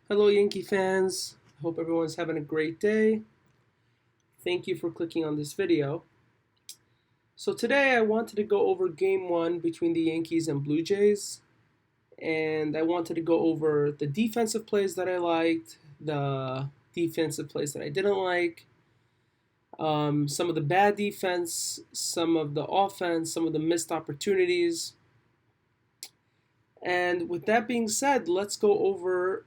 Hello, Yankee fans. Hope everyone's having a great day. Thank you for clicking on this video. So today I wanted to go over game one between the Yankees and Blue Jays. And I wanted to go over the defensive plays that I liked, the defensive plays that I didn't like, some of the bad defense, some of the offense, some of the missed opportunities. And with that being said, let's go over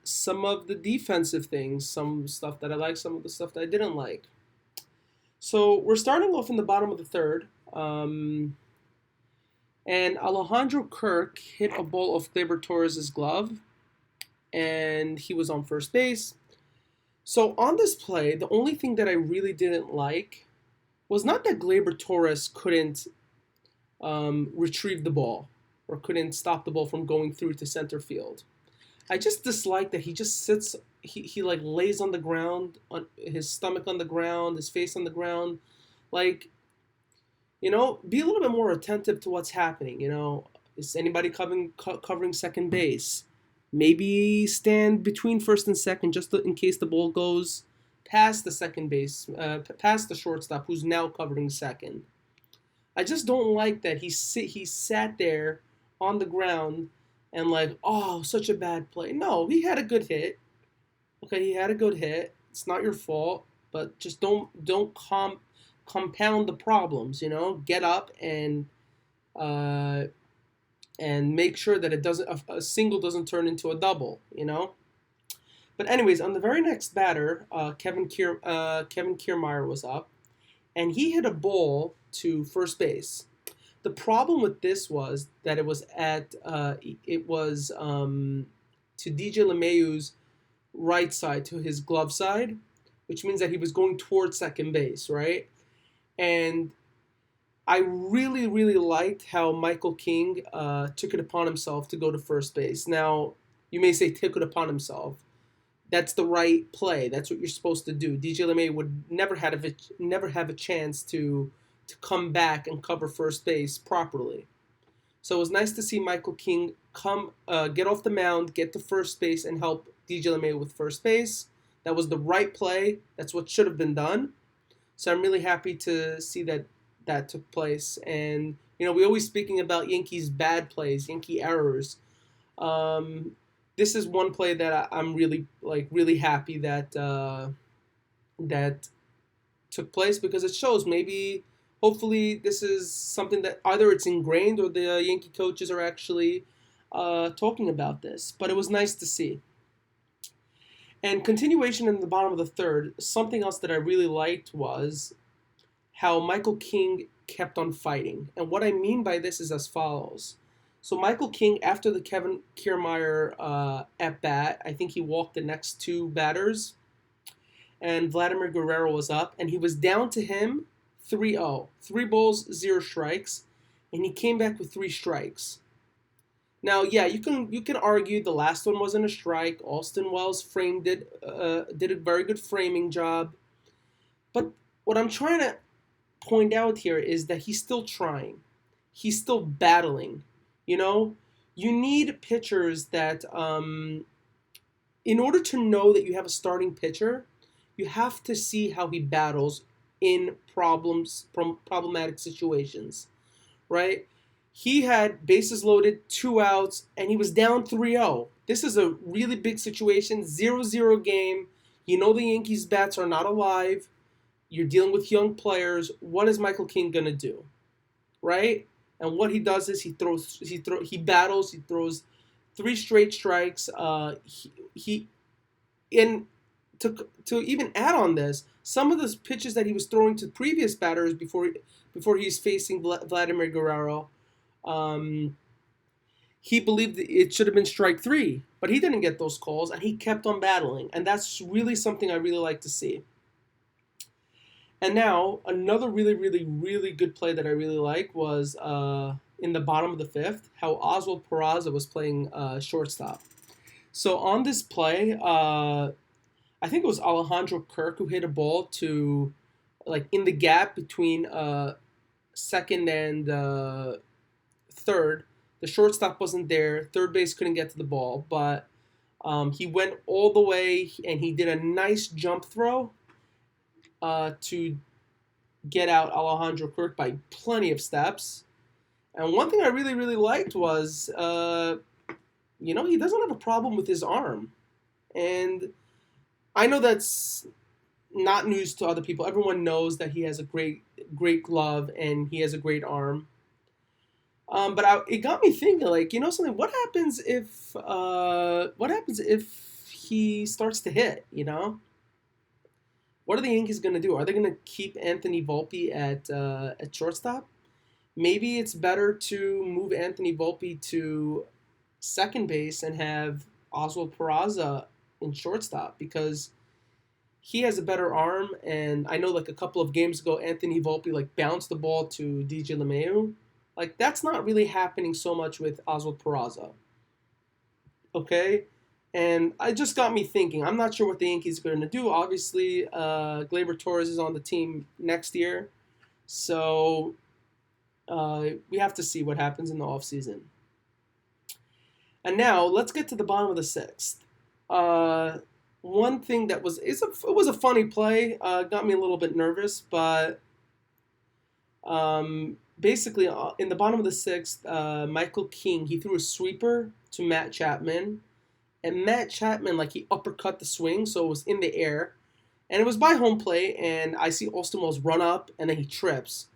some of the defensive things, some stuff that I like, some of the stuff that I didn't like. So we're starting off in the bottom of the third, and Alejandro Kirk hit a ball off Gleyber Torres' glove, and he was on first base. So on this play, the only thing that I really didn't like was not that Gleyber Torres couldn't retrieve the ball or couldn't stop the ball from going through to center field. I just dislike that he just sits. He like lays on the ground, on his stomach on the ground, his face on the ground, like be a little bit more attentive to what's happening. Is anybody covering second base? Maybe stand between first and second just in case the ball goes past the second base, past the shortstop who's now covering second. I just don't like that he sat there on the ground and like, oh, such a bad play. No, he had a good hit. Okay, he had a good hit. It's not your fault, but just don't compound the problems. Get up uh, and make sure that it doesn't a single doesn't turn into a double. But anyways, on the very next batter, Kevin Kiermaier was up, and he hit a ball to first base. The problem with this was that it was to DJ LeMahieu's right side, to his glove side, which means that he was going towards second base, right? And I really, really liked how Michael King took it upon himself to go to first base. Now, you may say took it upon himself. That's the right play. That's what you're supposed to do. DJ LeMahieu would never have a chance to come back and cover first base properly. So it was nice to see Michael King get off the mound, get to first base, and help DJ LeMahieu with first base. That was the right play. That's what should have been done. So I'm really happy to see that took place. And we always speaking about Yankees bad plays, Yankee errors. This is one play that I'm really happy that took place, because it shows hopefully this is something that either it's ingrained or the Yankee coaches are actually talking about this. But it was nice to see. And continuation in the bottom of the third, something else that I really liked was how Michael King kept on fighting. And what I mean by this is as follows. So Michael King, after the Kevin Kiermaier at bat, I think he walked the next two batters, and Vladimir Guerrero was up, and he was down to him 3-0. 3 balls, 0 strikes, and he came back with 3 strikes. Now, yeah, you can argue the last one wasn't a strike. Austin Wells did a very good framing job. But what I'm trying to point out here is that he's still trying. He's still battling. You need pitchers that, in order to know that you have a starting pitcher, you have to see how he battles in problematic situations, right? He had bases loaded, 2 outs, and he was down 3-0. This is a really big situation, 0-0 game. The Yankees bats are not alive. You're dealing with young players. What is Michael King going to do, right? And what he does is he battles, he throws 3 straight strikes. To even add on this, some of the pitches that he was throwing to previous batters before he's facing Vladimir Guerrero, he believed it should have been strike 3, but he didn't get those calls, and he kept on battling, and that's really something I really like to see. And now, another really, really, really good play that I really like was in the bottom of the 5th, how Oswald Peraza was playing shortstop. So on this play, I think it was Alejandro Kirk who hit a ball to, in the gap between second and third. The shortstop wasn't there. Third base couldn't get to the ball, but He went all the way and he did a nice jump throw to get out Alejandro Kirk by plenty of steps. And one thing I really, really liked was, he doesn't have a problem with his arm. And I know that's not news to other people. Everyone knows that he has a great, great glove and he has a great arm. It got me thinking, like, something. What happens if he starts to hit? What are the Yankees going to do? Are they going to keep Anthony Volpe at shortstop? Maybe it's better to move Anthony Volpe to second base and have Oswald Peraza in shortstop because he has a better arm. And I know, like, a couple of games ago, Anthony Volpe like bounced the ball to DJ LeMahieu. Like, that's not really happening so much with Oswald Peraza. Okay? And it just got me thinking. I'm not sure what the Yankees are going to do. Obviously, Gleyber Torres is on the team next year. So we have to see what happens in the offseason. And now, let's get to the bottom of the sixth. One thing that it was a funny play. Got me a little bit nervous, but basically, in the bottom of the sixth, Michael King, he threw a sweeper to Matt Chapman. And Matt Chapman, like, he uppercut the swing, so it was in the air. And it was by home plate, and I see Austin Wells run up, and then he trips.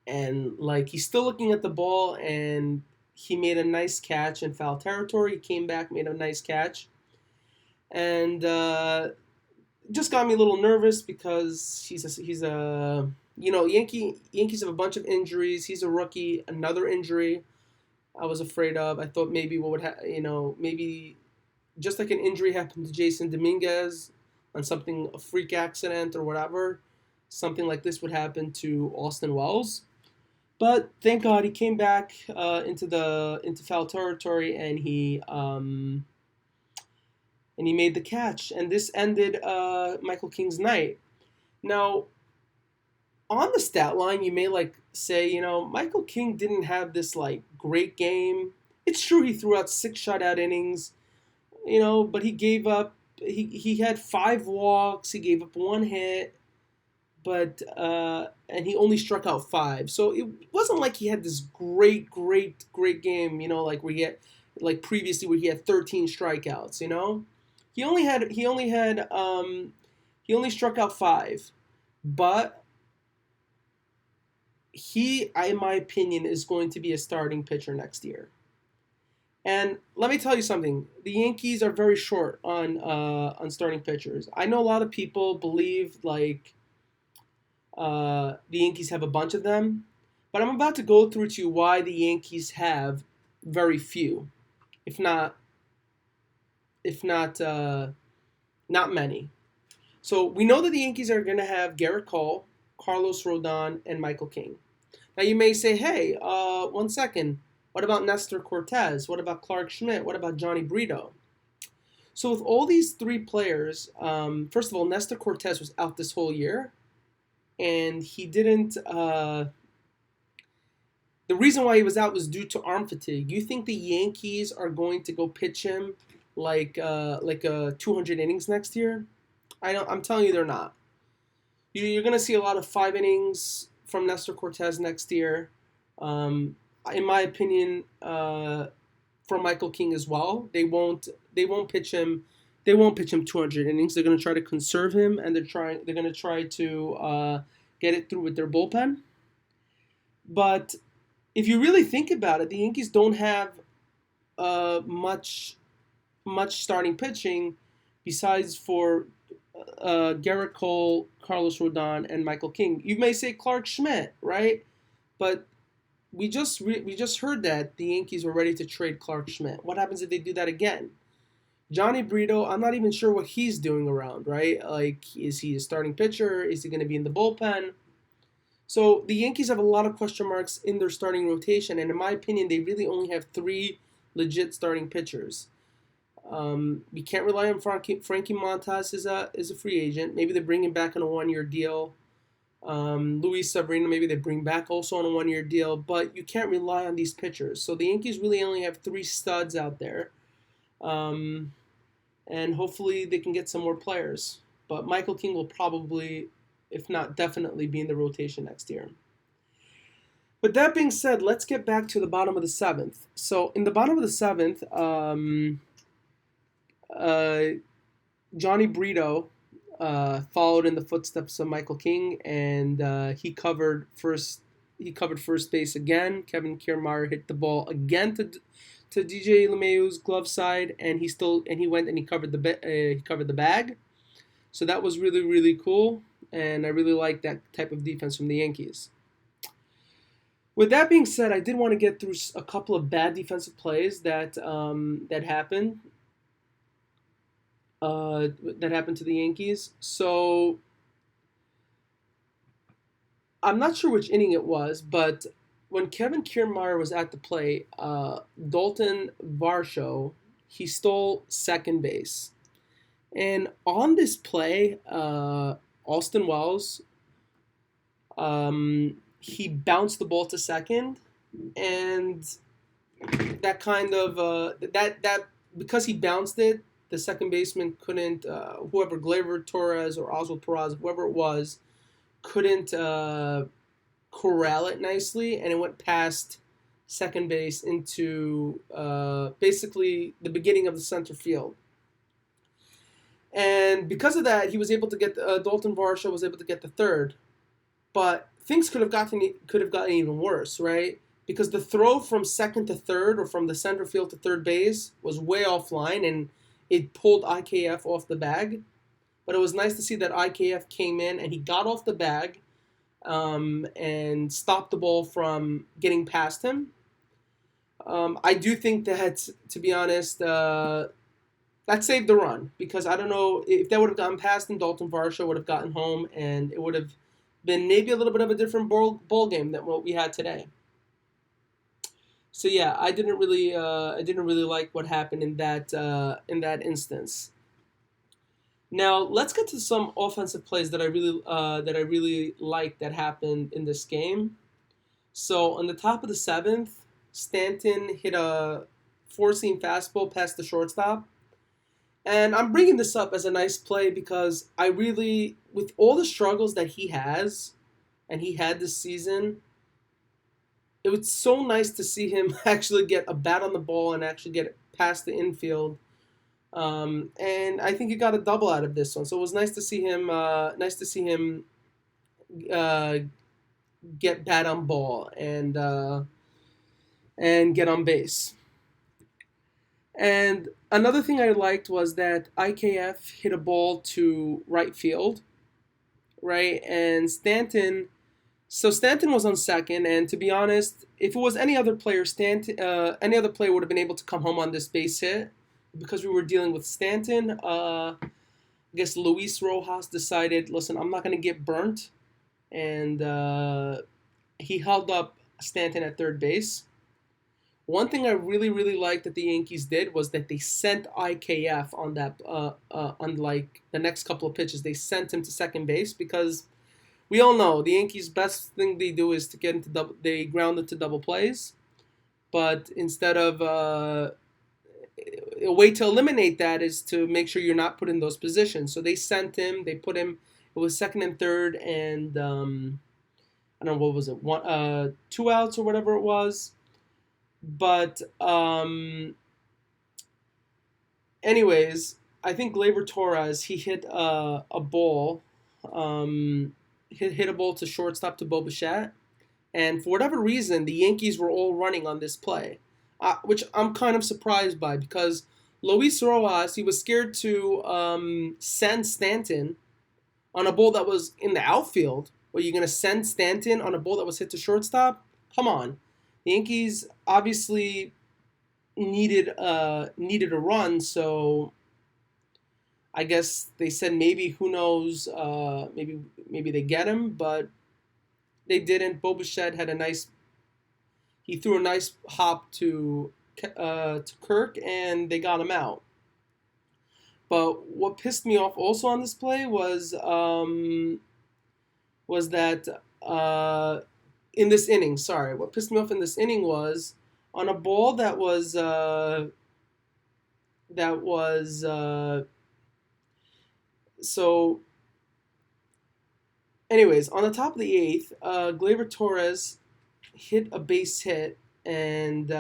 And, like, he's still looking at the ball, and he made a nice catch in foul territory. He came back, made a nice catch. And just got me a little nervous because Yankees have a bunch of injuries. He's a rookie, another injury I was afraid of. I thought maybe maybe just like an injury happened to Jason Dominguez on a freak accident or whatever, something like this would happen to Austin Wells. But thank God he came back into foul territory and he made the catch. And this ended Michael King's night. Now, on the stat line, you may say, Michael King didn't have this great game. It's true he threw out 6 shutout innings. But he gave up. He had 5 walks. He gave up 1 hit, but and he only struck out 5. So it wasn't like he had this great game. Where he had previously where he had 13 strikeouts. He only struck out 5, but he, in my opinion, is going to be a starting pitcher next year. And let me tell you something. The Yankees are very short on starting pitchers. I know a lot of people believe the Yankees have a bunch of them, but I'm about to go through to you why the Yankees have very few, if not not many. So we know that the Yankees are going to have Garrett Cole, Carlos Rodon, and Michael King. Now you may say, hey, 1 second. What about Nestor Cortez? What about Clark Schmidt? What about Johnny Brito? So with all these 3 players, first of all, Nestor Cortez was out this whole year, and he didn't. The reason why he was out was due to arm fatigue. You think the Yankees are going to go pitch him like 200 innings next year? I'm telling you, they're not. You're going to see a lot of 5 innings from Nestor Cortez next year. In my opinion, from Michael King as well. They won't pitch him 200 innings. They're going to try to conserve him, and they're going to try to get it through with their bullpen. But if you really think about it, the Yankees don't have much starting pitching besides for Garrett Cole, Carlos Rodon, and Michael King. You may say Clark Schmidt, right? But we just heard that the Yankees were ready to trade Clark Schmidt. What happens if they do that again? Johnny Brito, I'm not even sure what he's doing around, right? Is he a starting pitcher? Is he going to be in the bullpen? So the Yankees have a lot of question marks in their starting rotation, and in my opinion, they really only have 3 legit starting pitchers. We can't rely on Frankie Montas as a free agent. Maybe they bring him back on a 1-year deal. Luis Severino, maybe they bring back also on a 1-year deal, but you can't rely on these pitchers. So the Yankees really only have 3 studs out there. and hopefully they can get some more players. But Michael King will probably, if not definitely, be in the rotation next year. With that being said, let's get back to the bottom of the seventh. So in the bottom of the seventh, uh, Johnny Brito followed in the footsteps of Michael King, and he covered first. He covered first base again. Kevin Kiermaier hit the ball again to DJ LeMahieu's glove side, and he went and he covered the bag. So that was really really cool, and I really like that type of defense from the Yankees. With that being said, I did want to get through a couple of bad defensive plays that happened that happened to the Yankees. So I'm not sure which inning it was, but when Kevin Kiermaier was at the plate, Dalton Varsho, he stole second base. And on this play, Austin Wells, he bounced the ball to second, and that kind of that because he bounced it, the second baseman couldn't, whoever, Gleyber Torres or Oswald Peraza, whoever it was, couldn't corral it nicely, and it went past second base into basically the beginning of the center field. And because of that, he was able to get Dalton Varsho was able to get the third, but things could have gotten even worse, right? Because the throw from second to third, or from the center field to third base, was way offline, and it pulled IKF off the bag. But it was nice to see that IKF came in and he got off the bag and stopped the ball from getting past him. I do think that, to be honest, that saved the run, because I don't know if that would have gotten past him, Dalton Varsho would have gotten home, and it would have been maybe a little bit of a different ball game than what we had today. So yeah, I didn't really like what happened in that instance. Now let's get to some offensive plays that I really like that happened in this game. So on the top of the seventh, Stanton hit a four-seam fastball past the shortstop. And I'm bringing this up as a nice play because I really, with all the struggles that he has and he had this season, it was so nice to see him actually get a bat on the ball and actually get it past the infield. And I think he got a double out of this one. So it was nice to see him. Uh, get bat on ball and get on base. And another thing I liked was that IKF hit a ball to right field, right? And Stanton was on second, and to be honest, if it was any other player, any other player would have been able to come home on this base hit. Because we were dealing with Stanton, I guess Luis Rojas decided, listen, I'm not going to get burnt, and he held up Stanton at third base. One thing I really, really liked that the Yankees did was that they sent IKF on that, on like the next couple of pitches. They sent him to second base because we all know the Yankees' best thing they do is to get into they ground into double plays. But instead of a way to eliminate that is to make sure you're not put in those positions. So they sent him. They put him. It was second and third, and I don't know what was it, 2 outs or whatever it was. But anyways, I think Gleyber Torres, he hit a ball, hit a ball to shortstop to Bo Bichette, and for whatever reason, the Yankees were all running on this play, which I'm kind of surprised by, because Luis Rojas, he was scared to send Stanton on a ball that was in the outfield. Were you going to send Stanton on a ball that was hit to shortstop? Come on. The Yankees obviously needed a run, so I guess they said maybe, who knows, maybe they get him, but they didn't. Bo Bichette had he threw a nice hop to Kirk, and they got him out. But what pissed me off also on this play was that in this inning, sorry, what pissed me off in this inning was on a ball that was that was so. Anyways, on the top of the eighth, Gleyber Torres hit a base hit, and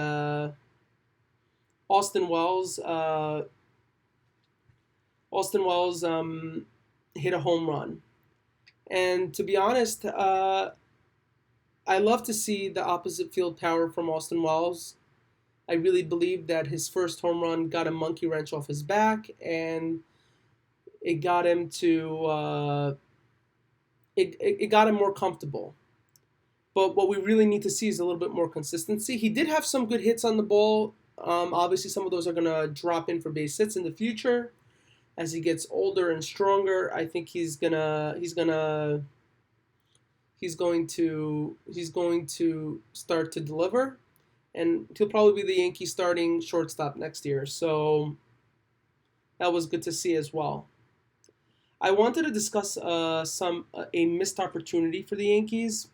Austin Wells, uh, Austin Wells hit a home run. And to be honest, I love to see the opposite field power from Austin Wells. I really believe that his first home run got a monkey wrench off his back, and it got him to it got him more comfortable. But what we really need to see is a little bit more consistency. He did have some good hits on the ball. Obviously, some of those are gonna drop in for base hits in the future as he gets older and stronger. I think he's going to start to deliver, and he'll probably be the Yankees starting shortstop next year. So that was good to see as well. I wanted to discuss a missed opportunity for the Yankees.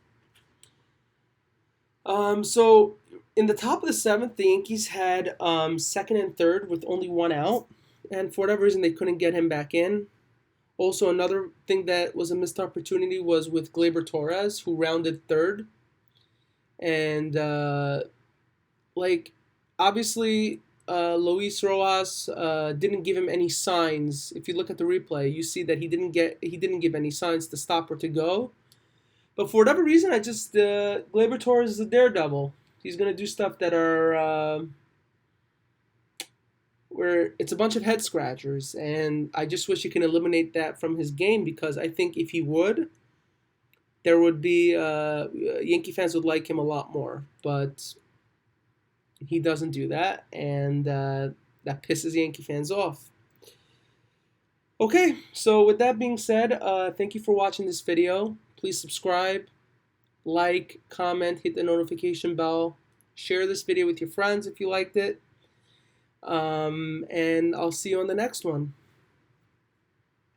So in the top of the seventh, the Yankees had second and third with only one out, and for whatever reason, they couldn't get him back in. Also, another thing that was a missed opportunity was with Gleyber Torres, who rounded third, and like obviously Luis Rojas didn't give him any signs. If you look at the replay, you see that he didn't give any signs to stop or to go. But for whatever reason, I just Gleyber Torres is a daredevil. He's gonna do stuff that are where it's a bunch of head scratchers, and I just wish he can eliminate that from his game because I think if he would, there would be Yankee fans would like him a lot more. But he doesn't do that, and that pisses Yankee fans off. Okay, so with that being said, thank you for watching this video. Please subscribe, like, comment, hit the notification bell, share this video with your friends if you liked it, and I'll see you on the next one.